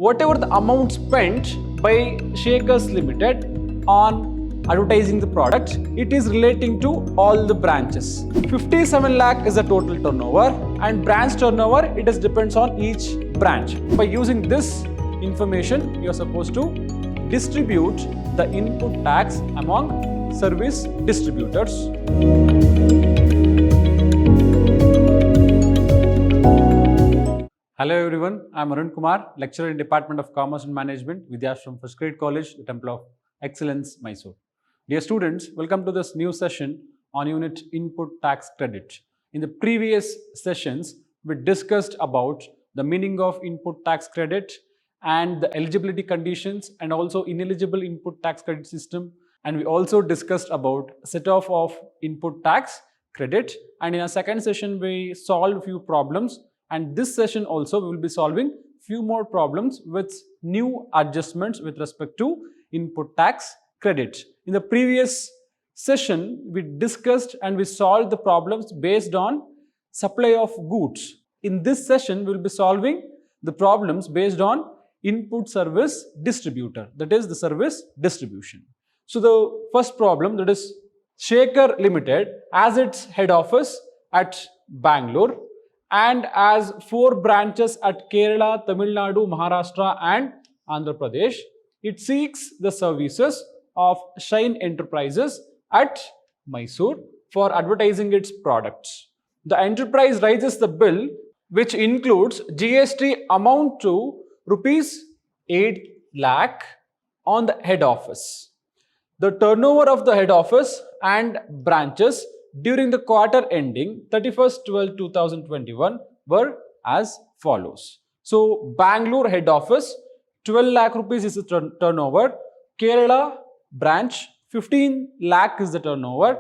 whatever the amount spent by Shakers Limited on advertising the product, it is relating to all the branches. 57 lakh is the total turnover, and branch turnover, it is depends on each branch. By using this information, you are supposed to distribute the input tax among service distributors. Hello everyone, I am Arun Kumar, lecturer in Department of Commerce and Management, Vidhyaashram First Grade College, the Temple of Excellence, Mysuru. Dear students, welcome to this new session on unit Input Tax Credit. In the previous sessions, we discussed about the meaning of input tax credit and the eligibility conditions and also ineligible input tax credit system. And we also discussed about set-off of input tax credit. And in our second session, we solved a few problems. And this session also, we will be solving few more problems with new adjustments with respect to input tax credit. In the previous session, we discussed and we solved the problems based on supply of goods. In this session, we will be solving the problems based on input service distributor, that is the service distribution. So the first problem, that is Shaker Limited as its head office at Bangalore and as 4 branches at Kerala, Tamil Nadu, Maharashtra and Andhra Pradesh. It seeks the services of Shine Enterprises at Mysuru for advertising its products. The enterprise raises the bill which includes GST amount to rupees 8 lakh on the head office. The turnover of the head office and branches during the quarter ending 31st/12/2021 were as follows. So, Bangalore head office 12 lakh rupees is the turnover, Kerala branch 15 lakh is the turnover,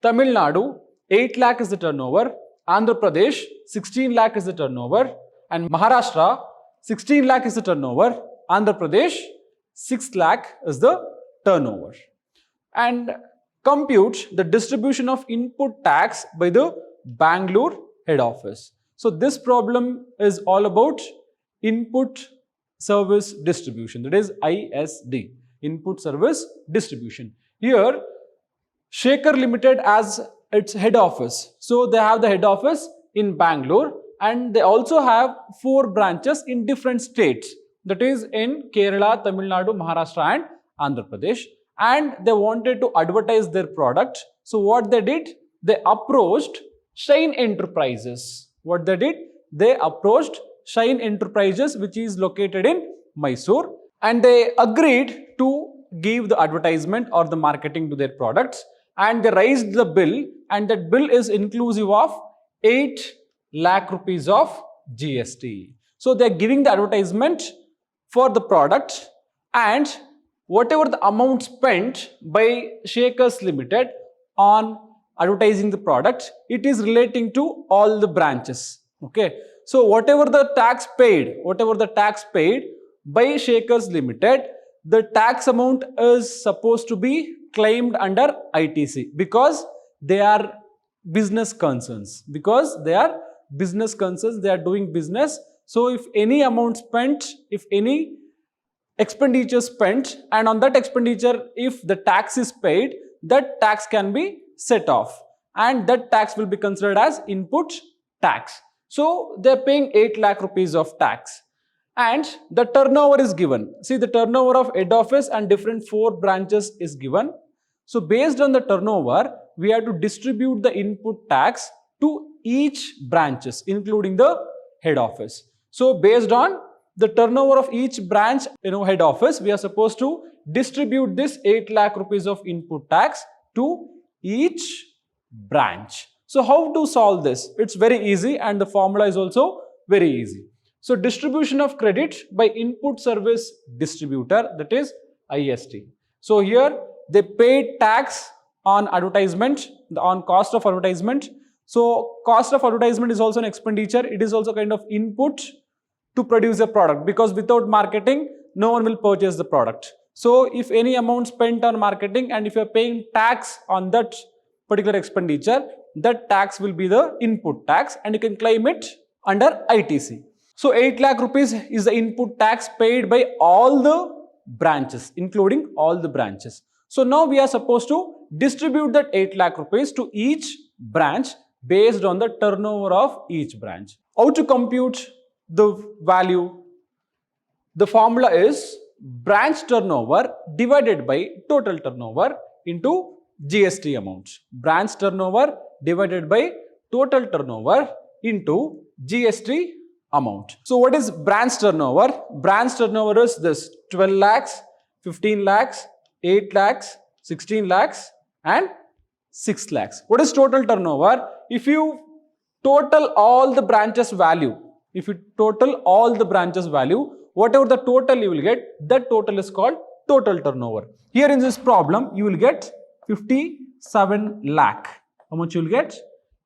Tamil Nadu 8 lakh is the turnover, Andhra Pradesh 16 lakh is the turnover, and Maharashtra 16 lakh is the turnover, Andhra Pradesh 6 lakh is the turnover. And compute the distribution of input tax by the Bangalore head office. So this problem is all about input service distribution, that is ISD, input service distribution. Here Shaker Limited as its head office. So they have the head office in Bangalore and they also have 4 branches in different states, that is in Kerala, Tamil Nadu, Maharashtra and Andhra Pradesh. And they wanted to advertise their product. So what they did? They approached Shine Enterprises. What they did? They approached Shine Enterprises, which is located in Mysuru, and they agreed to give the advertisement or the marketing to their products, and they raised the bill, and that bill is inclusive of 8 lakh rupees of GST. So they are giving the advertisement for the product, and whatever the amount spent by Shakers Limited on advertising the product, it is relating to all the branches. Okay. So whatever the tax paid by Shakers Limited, the tax amount is supposed to be claimed under ITC because they are business concerns. They are doing business. So if any amount spent, if any expenditure spent, and on that expenditure if the tax is paid, that tax can be set off and that tax will be considered as input tax. So they are paying 8 lakh rupees of tax and the turnover is given. See, the turnover of head office and different 4 branches is given. So based on the turnover, we have to distribute the input tax to each branches including the head office. So based on the turnover of each branch, head office, we are supposed to distribute this 8 lakh rupees of input tax to each branch. So how to solve this? It's very easy and the formula is also very easy. So distribution of credit by input service distributor, that is IST. So here they paid tax on advertisement, on cost of advertisement. So cost of advertisement is also an expenditure. It is also kind of input to produce a product, because without marketing, no one will purchase the product. So if any amount spent on marketing and if you are paying tax on that particular expenditure, that tax will be the input tax and you can claim it under ITC. So 8 lakh rupees is the input tax paid by all the branches, including all the branches. So now we are supposed to distribute that 8 lakh rupees to each branch based on the turnover of each branch. How to compute the value? The formula is branch turnover divided by total turnover into GST amount. Branch turnover divided by total turnover into GST amount. So what is branch turnover? Branch turnover is this: 12 lakhs, 15 lakhs, 8 lakhs, 16 lakhs and 6 lakhs. What is total turnover? If you total all the branches value, whatever the total you will get, that total is called total turnover. Here in this problem, you will get 57 lakh. How much you will get?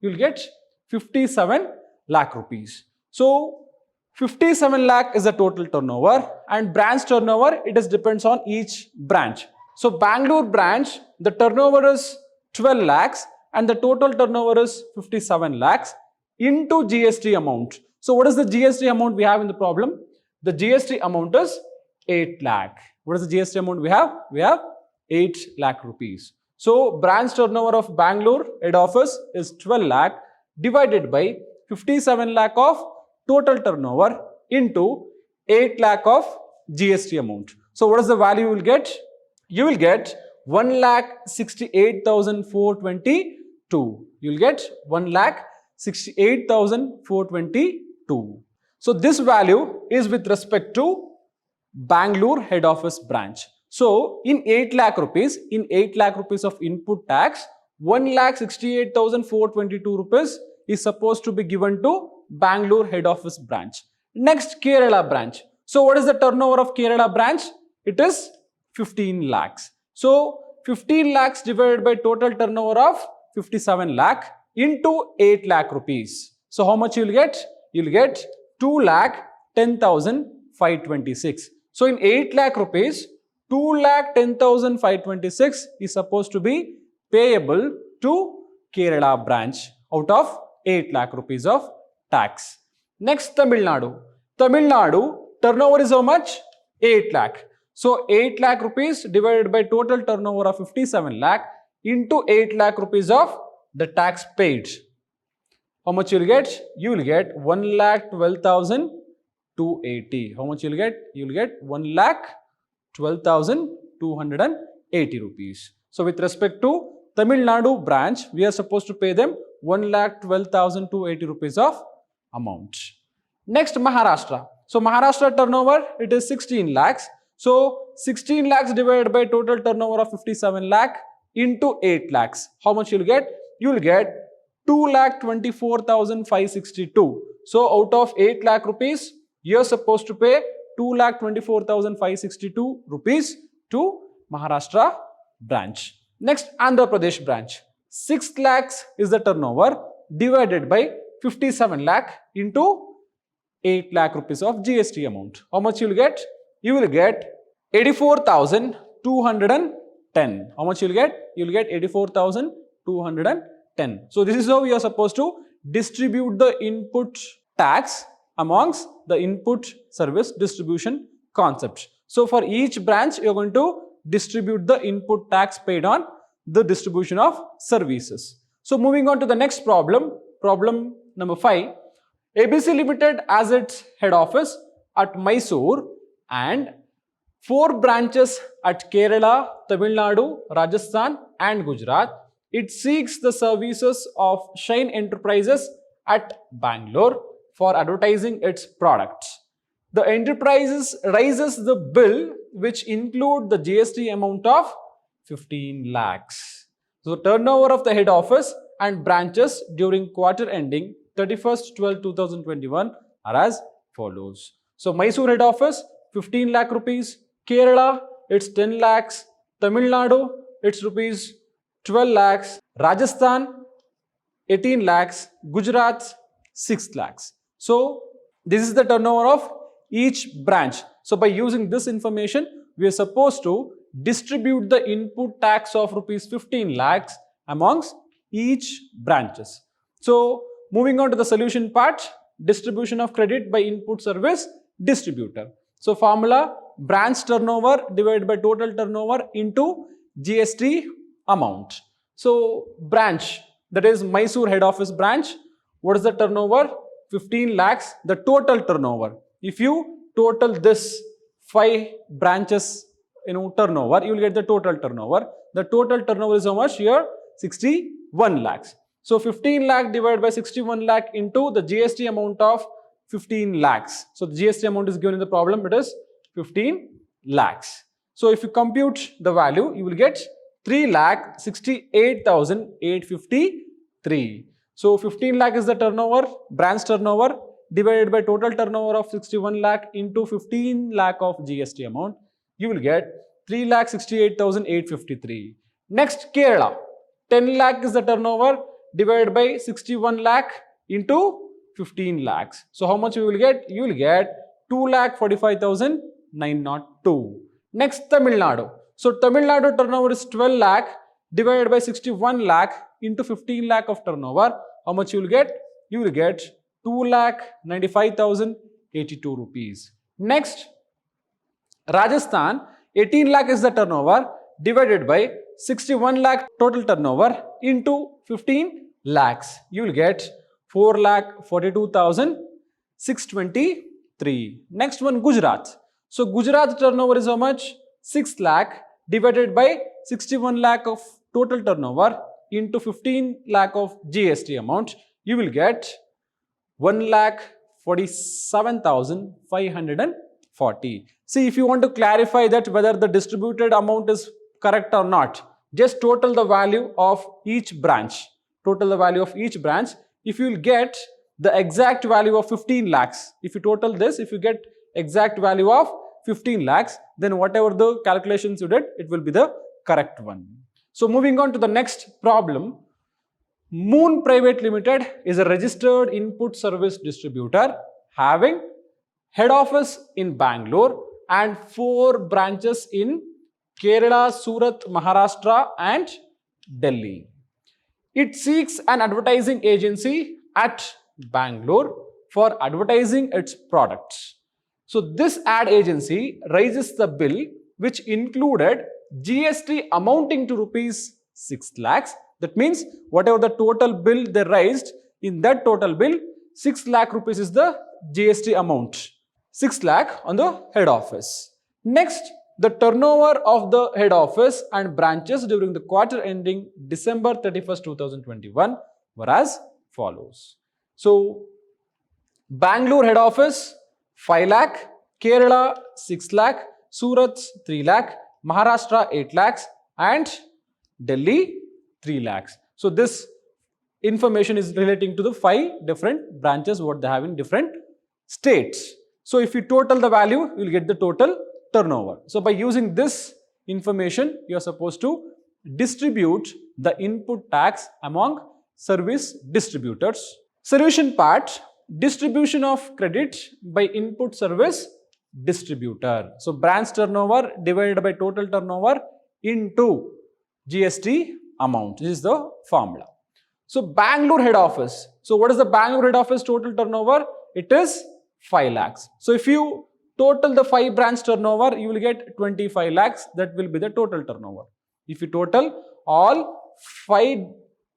You will get 57 lakh rupees. So 57 lakh is the total turnover, and branch turnover, it is depends on each branch. So Bangalore branch, the turnover is 12 lakhs and the total turnover is 57 lakhs into GST amount. So what is the GST amount we have in the problem? The GST amount is 8 lakh. What is the GST amount we have? We have 8 lakh rupees. So branch turnover of Bangalore head office is 12 lakh divided by 57 lakh of total turnover into 8 lakh of GST amount. So what is the value you will get? You will get 1,68,422. You will get 1,68,422. So this value is with respect to Bangalore head office branch. So in 8 lakh rupees, of input tax, 1,68,422 rupees is supposed to be given to Bangalore head office branch. Next, Kerala branch. So what is the turnover of Kerala branch? It is 15 lakhs. So 15 lakhs divided by total turnover of 57 lakh into 8 lakh rupees. So how much you will get? You will get 2,10,526. So in 8 lakh rupees, 2,10,526 is supposed to be payable to Kerala branch out of 8 lakh rupees of tax. Next, Tamil Nadu. Tamil Nadu turnover is how much? 8 lakh. So 8 lakh rupees divided by total turnover of 57 lakh into 8 lakh rupees of the tax paid. How much you will get? You will get 1,12,280. How much you will get? You will get 1,12,280 rupees. So with respect to Tamil Nadu branch, we are supposed to pay them 1,12,280 rupees of amount. Next, Maharashtra. So Maharashtra turnover, it is 16 lakhs. So 16 lakhs divided by total turnover of 57 lakh into 8 lakhs. How much you will get? You will get 2,24,562. So out of 8 lakh rupees, you are supposed to pay 2,24,562 rupees to Maharashtra branch. Next, Andhra Pradesh branch. 6 lakhs is the turnover divided by 57 lakh into 8 lakh rupees of GST amount. How much you will get? You will get 84,210. How much you will get? You will get 84,210. So this is how you are supposed to distribute the input tax amongst the input service distribution concept. So for each branch, you are going to distribute the input tax paid on the distribution of services. So moving on to the next problem, problem number 5. ABC Limited has its head office at Mysuru and 4 branches at Kerala, Tamil Nadu, Rajasthan and Gujarat. It seeks the services of Shine Enterprises at Bangalore for advertising its products. The enterprises raises the bill which include the GST amount of 15 lakhs. So turnover of the head office and branches during quarter ending 31st/12/2021 are as follows. So Mysuru head office 15 lakh rupees, Kerala it's 10 lakhs, Tamil Nadu it's rupees 12 lakhs, Rajasthan 18 lakhs, Gujarat 6 lakhs. So this is the turnover of each branch. So by using this information, we are supposed to distribute the input tax of rupees 15 lakhs amongst each branches. So moving on to the solution part, distribution of credit by input service distributor. So formula, branch turnover divided by total turnover into GST amount. So branch, that is Mysore head office branch, what is the turnover? 15 lakhs, the total turnover. If you total this 5 branches turnover, you will get the total turnover. The total turnover is how much here? 61 lakhs. So 15 lakh divided by 61 lakh into the GST amount of 15 lakhs. So the GST amount is given in the problem, it is 15 lakhs. So if you compute the value, you will get 3,68,853. So 15 lakh is the turnover, branch turnover, divided by total turnover of 61 lakh into 15 lakh of GST amount, you will get 3,68,853. Next, Kerala, 10 lakh is the turnover, divided by 61 lakh into 15 lakhs. So how much you will get? You will get 2,45,902. Next, Tamil Nadu. So Tamil Nadu turnover is 12 lakh divided by 61 lakh into 15 lakh of turnover. How much you will get? You will get 2,95,082 rupees. Next, Rajasthan, 18 lakh is the turnover divided by 61 lakh total turnover into 15 lakhs. You will get 4,42,623. Next one, Gujarat. So Gujarat turnover is how much? 6 lakh divided by 61 lakh of total turnover into 15 lakh of GST amount. You will get 1,47,540. See, if you want to clarify that whether the distributed amount is correct or not, just total the value of each branch. Total the value of each branch. If you will get the exact value of 15 lakhs, if you total this, if you get exact value of 15 lakhs, then whatever the calculations you did, it will be the correct one. So moving on to the next problem. Moon Private Limited is a registered input service distributor having head office in Bangalore and 4 branches in Kerala, Surat, Maharashtra and Delhi. It seeks an advertising agency at Bangalore for advertising its products. So this ad agency raises the bill which included GST amounting to rupees 6 lakhs. That means whatever the total bill they raised, in that total bill, 6 lakh rupees is the GST amount. 6 lakh on the head office. Next, the turnover of the head office and branches during the quarter ending December 31st, 2021 were as follows. So, Bangalore head office 5 lakh, Kerala 6 lakh, Surat 3 lakh, Maharashtra 8 lakhs and Delhi 3 lakhs. So, this information is relating to the 5 different branches what they have in different states. So, if you total the value, you will get the total turnover. So, by using this information, you are supposed to distribute the input tax among service distributors. Solution part, distribution of credit by input service distributor. So, branch turnover divided by total turnover into GST amount. This is the formula. So, Bangalore head office. So, what is the Bangalore head office total turnover? It is 5 lakhs. So, if you total the 5 branch turnover, you will get 25 lakhs. That will be the total turnover. If you total all 5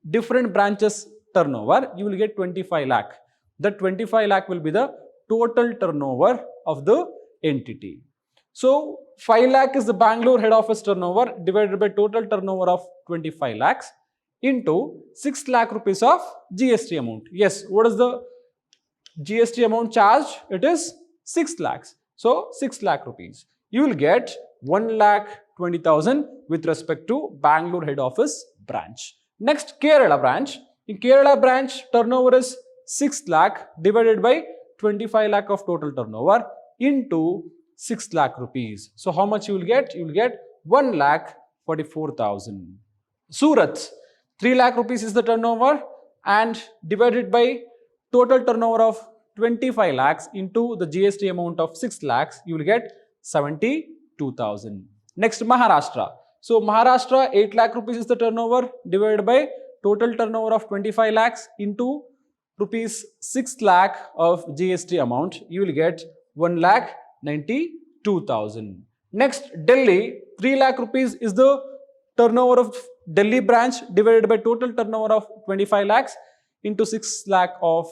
different branches turnover, you will get 25 lakh. That 25 lakh will be the total turnover of the entity. So, 5 lakh is the Bangalore head office turnover divided by total turnover of 25 lakhs into 6 lakh rupees of GST amount. Yes, what is the GST amount charged? It is 6 lakhs. So, 6 lakh rupees. You will get 1,20,000 with respect to Bangalore head office branch. Next, Kerala branch. In Kerala branch, turnover is 6 lakh divided by 25 lakh of total turnover into 6 lakh rupees. So, how much you will get? You will get 1,44,000. Surat, 3 lakh rupees is the turnover and divided by total turnover of 25 lakhs into the GST amount of 6 lakhs, you will get 72,000. Next, Maharashtra. So, Maharashtra 8 lakh rupees is the turnover divided by total turnover of 25 lakhs into rupees 6 lakh of GST amount, you will get 1,92,000. Next, Delhi, 3 lakh rupees is the turnover of Delhi branch divided by total turnover of 25 lakhs into 6 lakh of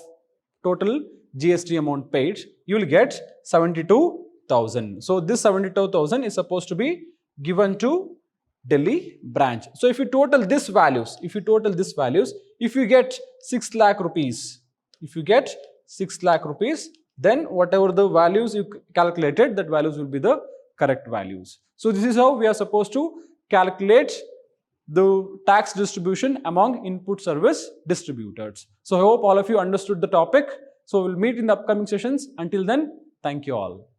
total GST amount paid. You will get 72,000. So this 72,000 is supposed to be given to Delhi branch. So if you total this values, if you get 6 lakh rupees, then whatever the values you calculated, that values will be the correct values. So this is how we are supposed to calculate the tax distribution among input service distributors. So I hope all of you understood the topic. So we'll meet in the upcoming sessions. Until then, thank you all.